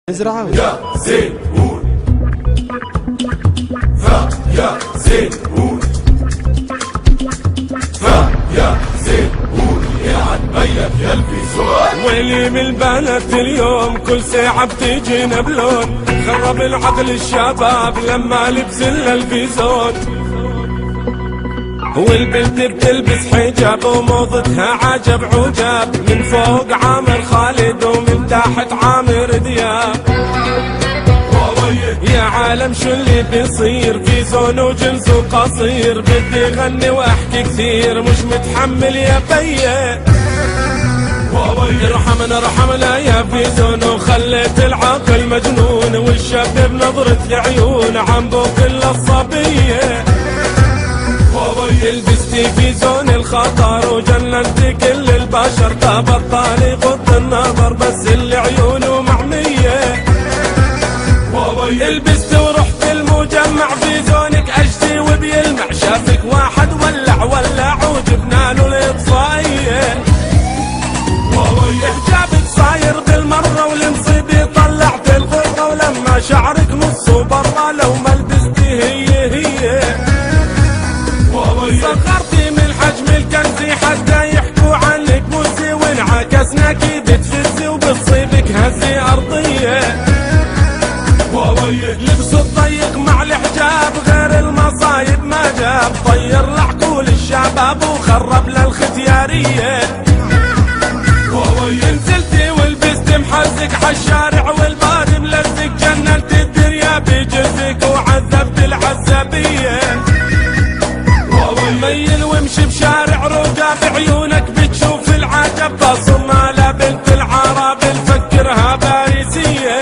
ازرعوا يا زين قول يا زين قول يا زين قول يا عتبيك يا الفيزون. ويلي من البنات اليوم كل ساعة بتجينا بلون، خرب العقل الشباب لما لبس الفيزون. والبنت بتلبس حجاب وموضتها عجب عجاب، من فوق عامر خالد ومن تحت عامر دياب. يا عالم شو اللي بيصير، في زون وجنس وقصير، بدي غني واحكي كثير مش متحمل يا بيه. ارحمنا يا في زون، وخليت العقل مجنون، والشاب بنظرة العيون عم بوكل الصبيه. لبستي في زون الخطر وجننتي كل البشر، تبطل يغض النظر بس اللي عيونه معميه. لبست ورحت المجمع في زونك اشتي وبيلمع، شافك واحد ولع وجبنا له الاطفائيه. حجابك صاير بالمره والمصيبه طلعت الغره، ولما شعرك نصه برا لو ما لبستي هي صغرتي من حجم الكنزي حتى يحكوا عنك موزي، وانعكسنا كيد تفزي وبتصيبك هزي ارضيه. لبس الضيق مع الحجاب غير المصايب ما جاب، طير لعقول الشباب وخرب للختياريه. نزلتي ولبست محزك عالشارع والبارد ملزق، جننت الدنيا بجزك وعذبت العزابيه. ميل وامشي بشارع رقا بعيونك بتشوف العجب، بصمة لبنت العرب نفكرها باريسيه.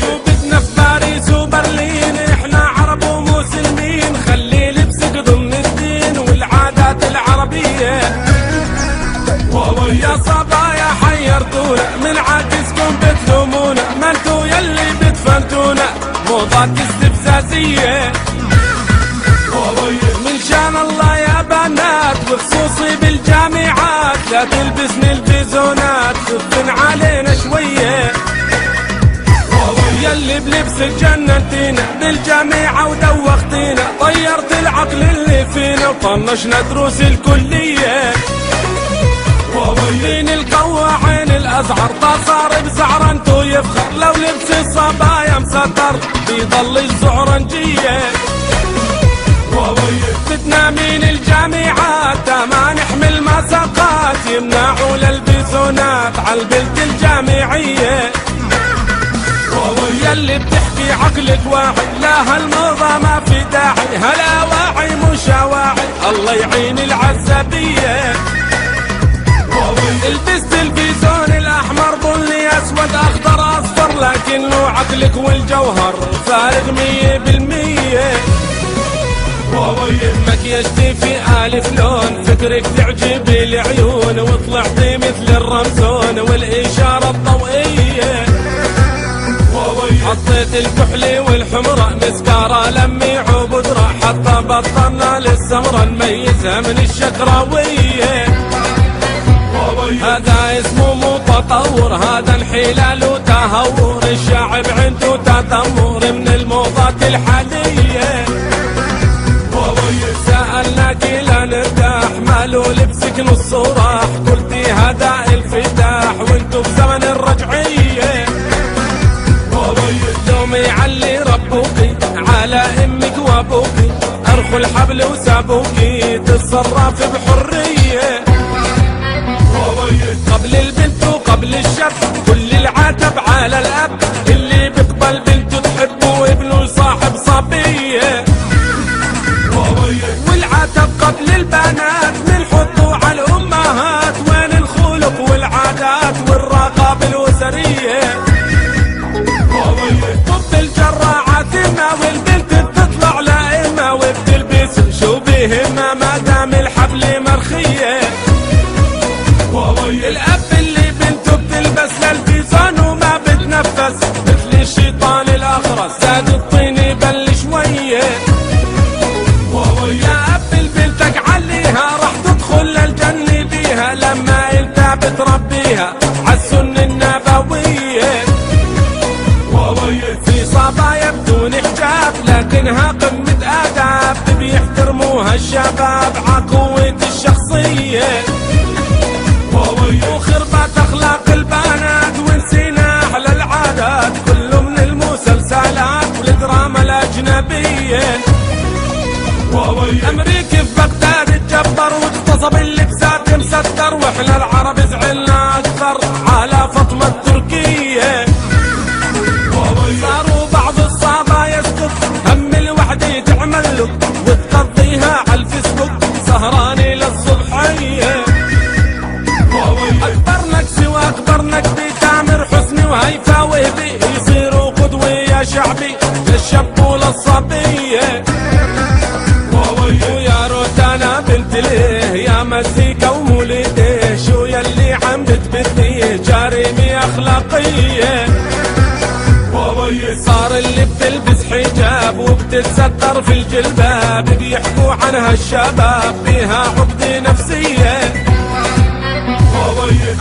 شو بدنا في باريس وبرلين، احنا عرب ومسلمين، خلي لبسك ضمن الدين والعادات العربيه. يا صبايا حيرتونا من عاكسكم بتلومونا، ما انتو يلي بتفلتونا موضات استفزازيه. من شان الله يا بنات وخصوصي بالجامعات، لا تلبسن الفيزونات خفن علينا شويه. يلي بلبسك جننتينا بالجامعة ودوختينا، طيرت العقل اللي فينا وطنشنا دروس الكلية. مين القوى عين الازعر صار بزعرنتو يفخر، لو لبس الصبايا مسطر بيضل الزعرنجية. بدنا من الجامعات ما نحمل مساقات، يمنعوا للبيزونات عالبلد الجامعية. يلي بتحكي عقلك واعي، لا هالموضة ما في داعي، هلا واعي مش واعي الله يعين العزابية. لبست الفيزون الاحمر بني اسود اخضر اصفر، لكن له عقلك والجوهر فارق 100%. مكياجتي في الف لون، فكرك تعجب العيون، وطلعتي مثل الرمزون والاشاره الضوئيه. حطيت الكحلي والحمرة مسكارة لميع وبودرة، حتى بطلنا للسمرة نميزها من الشكراويه. هذا اسمه مو تطور، هذا انحلال وتهور، الشعب عنده تذمر من الموضات الحاليه. سألناك لا نرتاح مالو لبسك نص راح، قلتي هذا الفتاح وانتو بزمن الرجعيه. لومي علي ربوكي على امك وابوكي، ارخوا الحبل وسابوكي تتصرف بحريه. قبل البنت وقبل الشاب كل العتب على الاب، اللي بيقبل بنته تحبه وابنه صاحب صبيه. والعتب قبل البنات بنحطه على الامهات، وين الخلق والعادات والرقابه الاسريه. طب الجراعات ما والبنت بتطلع لائمه، وبتلبس شو بيهمها ما دام الحبل مرخي. بدون حجاب، لكنها قمة آداب بيحترموها الشباب عقوة الشخصية وخربت أخلاق البنات ونسينا أحلى العادات، كله من المسلسلات والدراما الأجنبية. أمريكي في بغداد اتجبر واغتصب اللبسات مستر، واحنا العرب زعلنا أكثر على فاطمة التركية. صاروا بعض الصبايا يسقط هم الوحدة تعمل له وتقضيها على الفيسبوك سهراني للصبحية. أكبرنك سوى أكبرنك بتامر حسني وهيفا وهبي يصيروا قدوة يا شعبي للشاب وللصبية. ويا روتانا بنت ليه يا مزيكا ومولده، شو يلي عم بتبثيه جريمة أخلاقية. صار اللي بتلبس حجاب وبتتستر في الجلباب بيحكوا عنها الشباب بيها عقدة نفسية.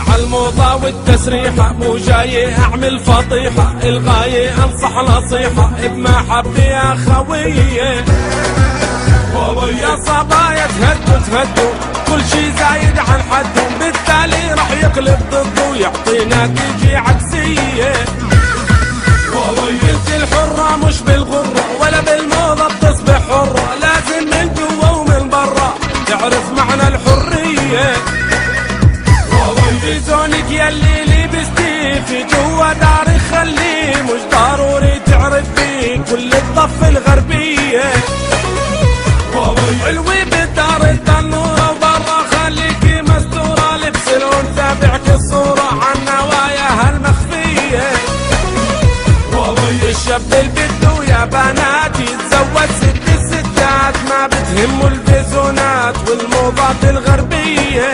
عالموضة والتسريحة مو جاي اعمل فضيحة، الغاية انصح نصيحة بمحبة يا خوية. يا صبايا تهدوا كل شي زايد عن حده، بالتالي رح يقلب ضده ويعطي نتيجة عكسية. بنت الحرة مش بالغرة ولا بالموضة بتصبح حرة، لازم من جوا ومن برا تعرف معنى الحرية. في زونك يلي لبستيه في جوا دارك خليه، مش ضروري تعرف فيه كل الضفة الغربية. علوي بالدار التنورة وبرا خليكي مستورة، لبس الأنثى بيعكس الصورة عن نواياها المخفية. الشاب اللي بده يا بنات يتزوج ست الستات، ما بتهمه الفيزونات والموضات الغربية.